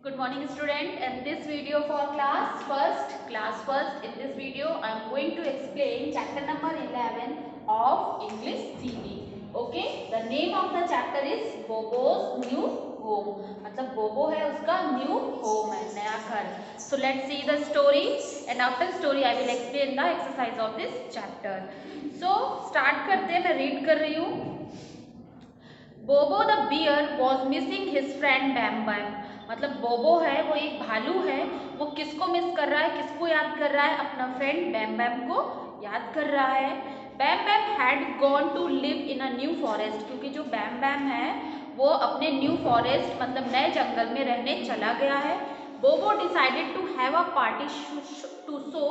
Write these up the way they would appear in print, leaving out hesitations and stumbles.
Good morning student. In this video for class first, in this video I am going to explain chapter number 11 of English CB. Okay, the name of the chapter is Bobo's new home. मतलब बोबो है उसका new home है, नया घर. So let's see the story and after story I will explain the exercise of this chapter. So start करते हैं, मैं read कर रही हूँ. Bobo the bear was missing his friend Bam Bam. मतलब बोबो है वो एक भालू है, वो किसको मिस कर रहा है, किसको याद कर रहा है, अपना फ्रेंड बैम बैम को याद कर रहा है. Bam Bam had gone to live in a new forest, क्योंकि जो बैम बैम है वो अपने न्यू फॉरेस्ट मतलब नए जंगल में रहने चला गया है. Bobo decided to have a party to show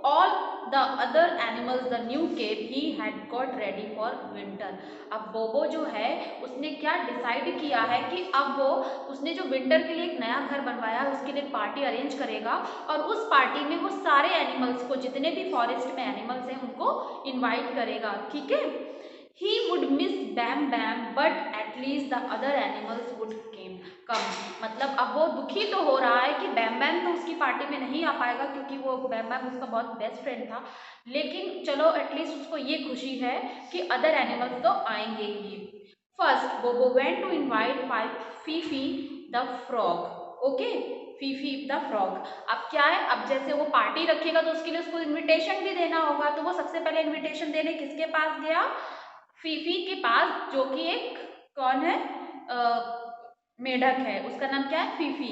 all the other animals the new cave he had got ready for winter. अब बोबो जो है उसने क्या डिसाइड किया है कि अब वो उसने जो विंटर के लिए एक नया घर बनवाया है उसके लिए पार्टी अरेंज करेगा और उस पार्टी में वो सारे एनिमल्स को, जितने भी फॉरेस्ट में एनिमल्स हैं उनको इनवाइट करेगा. ठीक है. He would miss Bam Bam, but at least the other animals would come. मतलब अब वो दुखी तो हो रहा है कि बैम बैम तो उसकी पार्टी में नहीं आ पाएगा क्योंकि वो बैम बैम उसका बहुत बेस्ट फ्रेंड था, लेकिन चलो एटलीस्ट उसको ये खुशी है कि अदर एनिमल्स तो आएंगे ही. First Bobo went to invite Fifi the frog. Okay, Fifi the frog. अब क्या है, अब जैसे वो पार्टी रखेगा तो उसके लिए उसको इनविटेशन भी देना होगा, तो वो सबसे पहले इनविटेशन देने किसके पास गया, फीफी के पास, जो कि एक कौन है, मेढक है. उसका नाम क्या है, Fifi.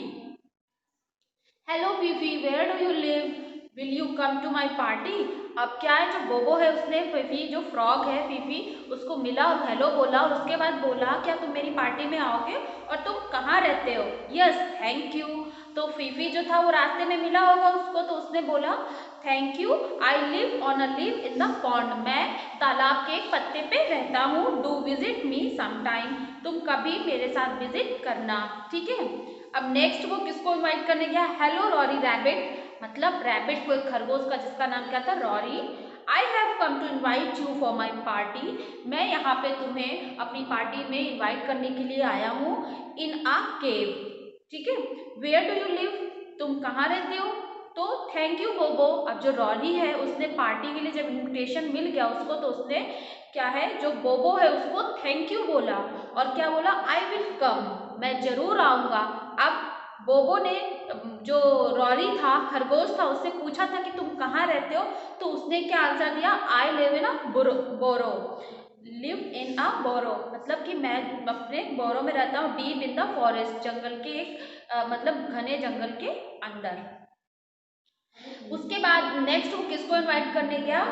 Hello Fifi, where do you live, will you come to my party. अब क्या है, जो बोबो है उसने फीफी, जो फ्रॉग है फीफी, उसको मिला और हेलो बोला और उसके बाद बोला क्या तुम मेरी पार्टी में आओगे और तुम कहाँ रहते हो. Yes thank you. तो फीफी जो था वो रास्ते में मिला होगा उसको, तो उसने बोला thank you, I live on a live in the pond. मैं तालाब के एक पत्ते पे रहता हूँ. डू विजिट मी समटाइम, तुम कभी मेरे साथ विजिट करना. ठीक है. अब नेक्स्ट वो किसको इनवाइट करने गया, हेलो रॉरी रैबिट. मतलब रैबिट को, एक खरगोश का जिसका नाम क्या था, Rory. I have come to invite you for my party. मैं यहाँ पे तुम्हें अपनी पार्टी में इन्वाइट करने के लिए आया हूँ. इन आ केव. ठीक है. वेयर डू यू लिव, तुम कहाँ रहते हो. तो थैंक यू बोबो. अब जो रॉरी है उसने पार्टी के लिए जब इन्विटेशन मिल गया उसको, तो उसने क्या है, जो बोबो है उसको थैंक यू बोला और क्या बोला, आई विल कम, मैं जरूर आऊँगा. अब बोबो ने, जो रॉरी था खरगोश था, उससे पूछा था कि तुम कहाँ रहते हो, तो उसने क्या आंसर दिया, आई live in a borrow. Live in अ बोरो मतलब कि मैं अपने बोरो में रहता हूँ. डीप इन द फॉरेस्ट, जंगल के एक मतलब घने जंगल के अंदर. उसके बाद नेक्स्ट वो किसको इनवाइट करने गया,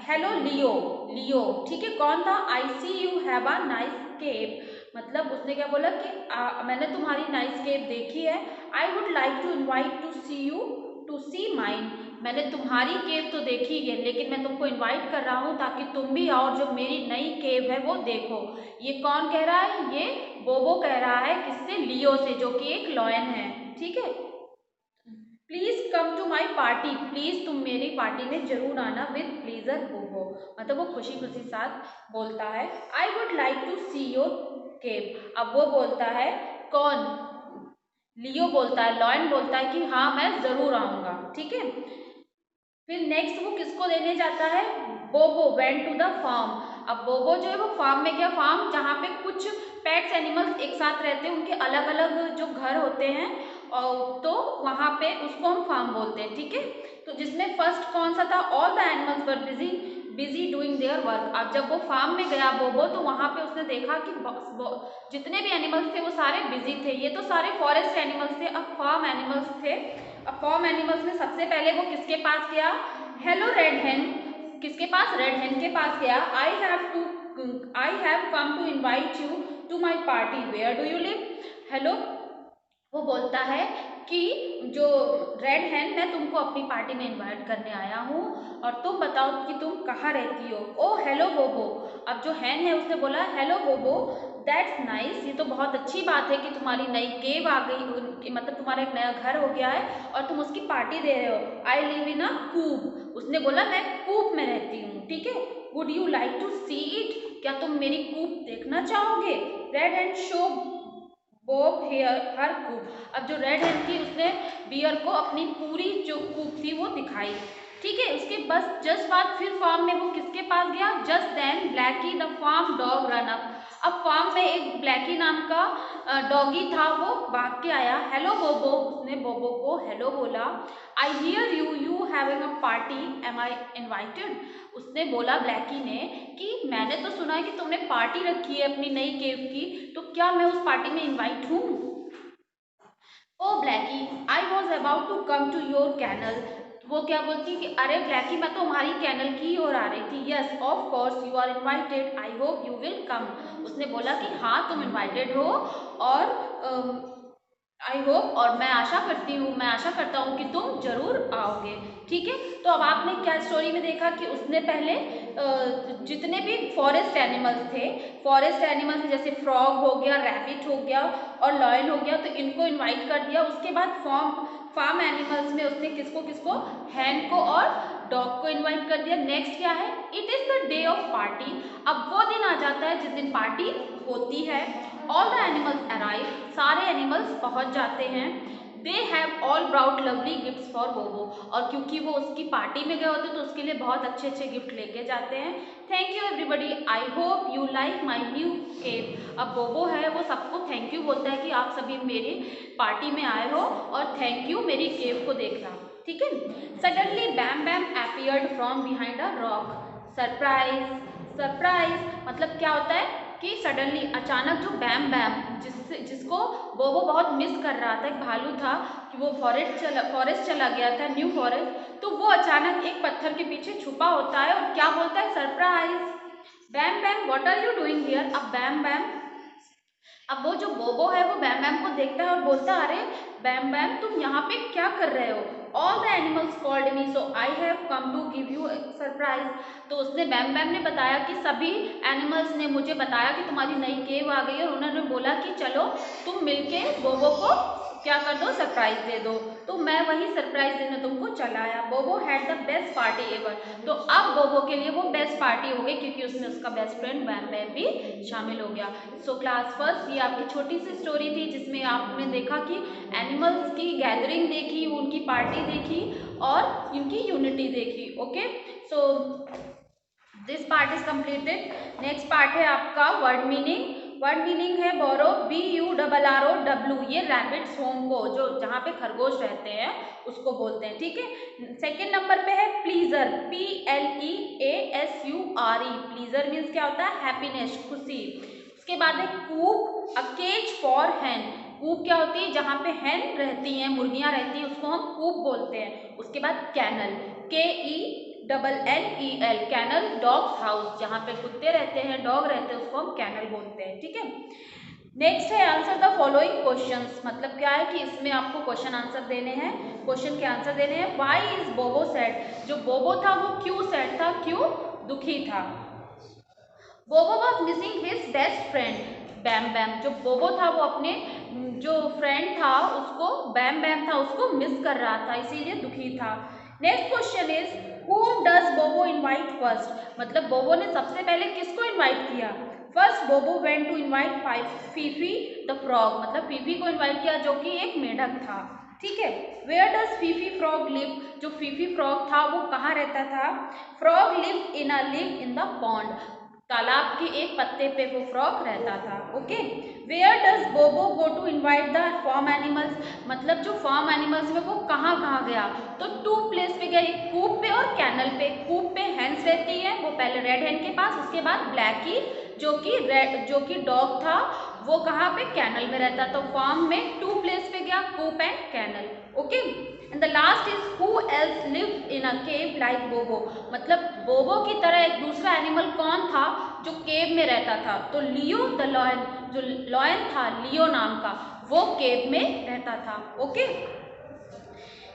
हेलो लियो. लियो ठीक है, कौन था, आई सी यू हैव अ नाइस केव. मतलब उसने क्या बोला कि मैंने तुम्हारी नाइस केव देखी है. I would like to invite to see you to see mine. मैंने तुम्हारी केव तो देखी है लेकिन मैं तुमको इनवाइट कर रहा हूँ ताकि तुम भी आओ, जो मेरी नई केव है वो देखो. ये कौन कह रहा है, ये बोबो कह रहा है. किससे, लियो से, जो कि एक लॉयन है. ठीक है. Please come to my party, please तुम मेरी पार्टी में जरूर आना. विद प्लीजर बोबो, मतलब वो खुशी खुशी साथ बोलता है. I would like to see your cave. अब वो बोलता है, कौन, लियो बोलता है, लॉयन बोलता है कि हाँ मैं जरूर आऊंगा. ठीक है. फिर नेक्स्ट वो किसको देने जाता है, बोबो वेंट टू द फार्म. अब बोबो जो है वो फार्म में गया, फार्म जहाँ पे कुछ पेट्स एनिमल्स एक साथ रहते हैं, उनके अलग अलग जो घर होते हैं, और तो वहाँ पे उसको हम फार्म बोलते हैं. ठीक है. तो जिसमें फर्स्ट कौन सा था, all the animals were busy busy doing their work. अब जब वो फार्म में गया बोबो, तो वहाँ पे उसने देखा कि जितने भी एनिमल्स थे वो सारे बिजी थे. ये तो सारे फॉरेस्ट एनिमल्स थे, अब फार्म एनिमल्स थे. अब फार्म एनिमल्स में सबसे पहले वो किसके पास गया, हेलो रेड हेन. किसके पास, रेड हेन के पास गया. I have come to invite you to my party, where do you live. Hello, वो बोलता है कि जो रेड हैन, मैं तुमको अपनी पार्टी में इनवाइट करने आया हूँ और तुम बताओ कि तुम कहाँ रहती हो. ओ हेलो बोबो. अब जो हैन है उसने बोला, हेलो बोबो, दैट्स नाइस, ये तो बहुत अच्छी बात है कि तुम्हारी नई केव आ गई, मतलब तुम्हारा एक नया घर हो गया है और तुम उसकी पार्टी दे रहे हो. I live in a coop. उसने बोला मैं कूप में रहती हूँ. ठीक है. Would you like to see it, क्या तुम मेरी कूप देखना चाहोगे. Red hen show Bobo here her coop. अब जो रेड हेन थी उसने बियर को अपनी पूरी जो कूप थी वो दिखाई। ठीक है, उसके बस जस्ट बाद फिर फार्म में वो किसके पास गया? Just then Blackie the farm dog run up. अब फार्म में एक ब्लैकी नाम का डॉगी था, वो भाग के आया। हेलो बोबो, उसने बोबो को हेलो बोला। I hear you having a party, am I invited. उसने बोला ब्लैकी ने कि मैंने तो सुना है कि तुमने पार्टी रखी है अपनी नई केव की, तो क्या मैं उस पार्टी में इनवाइट हूँ? Oh Blacky, I was about to come to your kennel. वो क्या बोलती कि अरे ब्लैकी, मैं तो हमारी कैनल की ओर आ रही थी। Yes of course you are invited, I hope you will come. उसने बोला कि हाँ तुम इनवाइटेड हो और आई होप, और मैं आशा करती हूँ, मैं आशा करता हूँ कि तुम जरूर आओगे। ठीक है, तो अब आपने क्या स्टोरी में देखा कि उसने पहले जितने भी फॉरेस्ट एनिमल्स थे जैसे फ्रॉग हो गया, रैबिट हो गया और लॉयन हो गया, तो इनको इनवाइट कर दिया। उसके बाद फार्म एनिमल्स में उसने किसको किसको, हैन को और डॉग को इनवाइट कर दिया। नेक्स्ट क्या है? It is the day of party. अब वो दिन आ जाता है जिस दिन पार्टी होती है। ऑल द एनिमल्स अराइव, सारे एनिमल्स पहुंच जाते हैं। They have all brought lovely gifts for बोबो, और क्योंकि वो उसकी पार्टी में गए होते तो उसके लिए बहुत अच्छे अच्छे गिफ्ट लेके जाते हैं। Thank you everybody, I hope you like my new cave. अब बोबो है वो सबको थैंक यू बोलता है कि आप सभी मेरी पार्टी में आए हो और थैंक यू मेरी केव को देखना। ठीक है, suddenly Bam Bam appeared from behind a rock. Surprise, surprise मतलब क्या होता है कि सडनली अचानक जो बैम बैम जिसको बोबो बहुत मिस कर रहा था, एक भालू था कि वो फॉरेस्ट चला गया था, न्यू फॉरेस्ट, तो वो अचानक एक पत्थर के पीछे छुपा होता है और क्या बोलता है? Surprise, Bam Bam what are you doing here. अब बैम बैम, अब वो जो बोबो है वो बैम बैम को देखता है और बोलता है अरे बैम बैम तुम यहाँ पे क्या कर रहे हो? All the animals called me so I have come to give you surprise. तो उसने बैम बैम ने बताया कि सभी एनिमल्स ने मुझे बताया कि तुम्हारी नई केव आ गई है और उन्होंने बोला कि चलो तुम मिलके बोबो को क्या कर दो, सरप्राइज दे दो। तो मैं वही सरप्राइज देने तुमको चला आया। बोबो had the best party ever. तो अब बोबो के लिए वो बेस्ट पार्टी हो गई क्योंकि उसमें उसका बेस्ट फ्रेंड बैम बैम भी शामिल हो गया। सो क्लास फर्स्ट ये आपकी छोटी सी स्टोरी थी जिसमें आपने देखा कि एनिमल्स की गैदरिंग देखी, उनकी पार्टी देखी और उनकी यूनिटी देखी। Okay, so this part is completed. Next part है आपका वर्ड मीनिंग। वर्ड मीनिंग है बोरो, BURROW। ये रैबिट्स होम को, जो जहाँ पे खरगोश रहते हैं उसको बोलते हैं। ठीक है, सेकेंड नंबर पे है प्लीजर, PLEASURE। प्लीजर मीन्स क्या होता है? हैप्पीनेस, खुशी। उसके बाद है कूप, अ केज फॉर हैन। कूप क्या होती है? जहाँ पे हैन रहती हैं, मुर्गियाँ रहती हैं, उसको हम कूप बोलते हैं। उसके बाद kennel, KENNEL, kennel dogs house, जहाँ पे कुत्ते रहते हैं, डॉग रहते हैं, उसको हम कैनल बोलते हैं। ठीक है, नेक्स्ट है आंसर द फॉलोइंग क्वेश्चंस। मतलब क्या है कि इसमें आपको क्वेश्चन आंसर देने हैं, क्वेश्चन के आंसर देने हैं। व्हाई इज बोबो सैड, जो बोबो था वो क्यों सैड था, क्यों दुखी था? Bobo was missing his best friend Bam Bam. जो बोबो था वो अपने जो फ्रेंड था उसको, बैम बैम था, उसको मिस कर रहा था, इसीलिए दुखी था। Next question is whom does बोबो इनवाइट फर्स्ट। मतलब बोबो ने सबसे पहले किसको इनवाइट किया? First Bobo went to invite Fifi the frog. मतलब फीफी को इनवाइट किया जो कि एक मेढक था। ठीक है, where does Fifi frog live. जो फीफी फ्रॉग था वो कहाँ रहता था? Frog live in the pond. तालाब के एक पत्ते पे वो फ्रॉग रहता था। Okay, where does Bobo go to invite the farm animals. मतलब जो फार्म एनिमल्स में वो कहाँ कहाँ गया? तो टू प्लेस पे गया, एक कूप पे और कैनल पे। कूप पे हैंस रहती है, वो पहले रेड हैन के पास, उसके बाद ब्लैकी जो कि डॉग था वो कहाँ पे? कैनल में रहता। तो फार्म में टू प्लेस पे गया, coop and kennel. Okay, and the last is who else live in a cave like Bobo. मतलब बोबो की तरह एक दूसरा एनिमल कौन था जो केव में रहता था? तो लियो द लॉयन, जो लॉयन था लियो नाम का, वो केव में रहता था। Okay,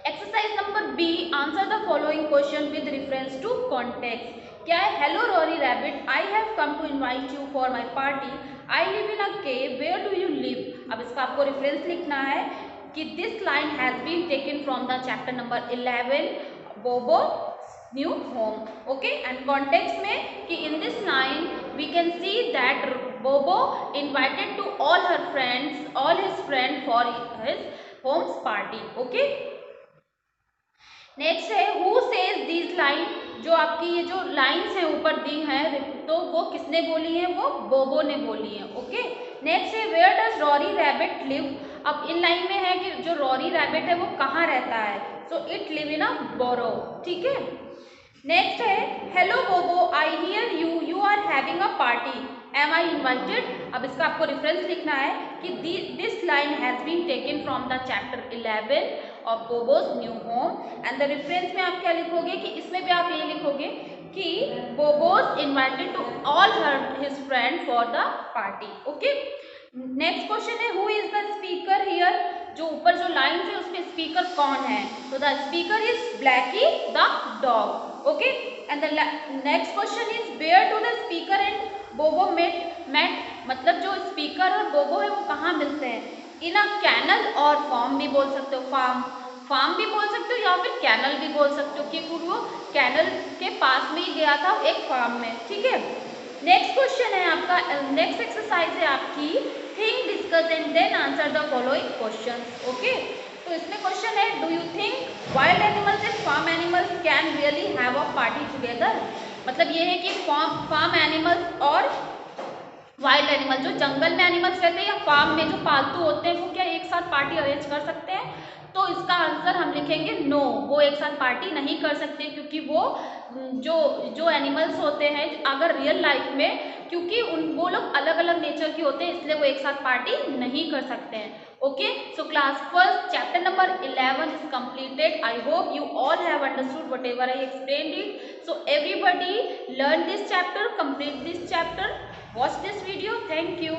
exercise number B, answer the following question with reference to context. क्या है? Hello Rory rabbit, I have come to invite you for my party, I live in a cave, where do you live. अब इसका आपको reference लिखना है कि this line has been taken from the chapter number 11 बोबो new home. Okay, and context में कि in this line we can see that Bobo invited to all his friends for his home's party. Okay. Next है who says this line, जो आपकी ये जो lines हैं ऊपर दी हैं तो वो किसने बोली है, वो बोबो ने बोली है. ओके. नेक्स्ट है where does Rory rabbit live. अब इन लाइन में है कि जो रॉरी रैबिट है वो कहाँ रहता है, सो इट लिव इन अ बोरो. ठीक है. नेक्स्ट है hello Bobo I hear you are having a party, am I invited. अब इसका आपको रेफरेंस लिखना है कि this line has been taken from the chapter 11 of Bobo's new home. And the reference में आप क्या लिखोगे कि इसमें भी आप ये लिखोगे कि Bobo's invited to all his friend for the party. Okay. Next question है who is the speaker here. जो ऊपर जो लाइन है उसमें स्पीकर कौन है, तो the speaker is Blackie the dog. Okay. And the next question is where do the speaker and Bobo met. मतलब जो स्पीकर और बोबो है वो कहाँ मिलते हैं, इन अ कैनल और फार्म भी बोल सकते हो, फार्म भी बोल सकते हो या फिर कैनल भी बोल सकते हो, क्योंकि वो कैनल के पास में ही गया था एक फार्म में. ठीक है. नेक्स्ट क्वेश्चन है आपका, नेक्स्ट एक्सरसाइज है आपकी think discuss and then answer the following questions. Okay. तो इसमें क्वेश्चन है do you think wild animals and farm animals can really have a party together. मतलब ये है कि फार्म एनिमल्स और वाइल्ड एनिमल, जो जंगल में एनिमल्स रहते हैं या फार्म में जो पालतू होते हैं, वो क्या एक साथ पार्टी अरेंज कर सकते हैं. तो इसका आंसर हम लिखेंगे नो, वो एक साथ पार्टी नहीं कर सकते, क्योंकि वो जो एनिमल्स होते हैं अगर रियल लाइफ में, क्योंकि वो लोग अलग अलग नेचर के होते हैं, इसलिए वो एक साथ पार्टी नहीं कर सकते हैं. Okay. So class first chapter number 11 is completed. I hope you all have understood whatever I explained it. So everybody learn this chapter, complete this chapter, watch this video. Thank you.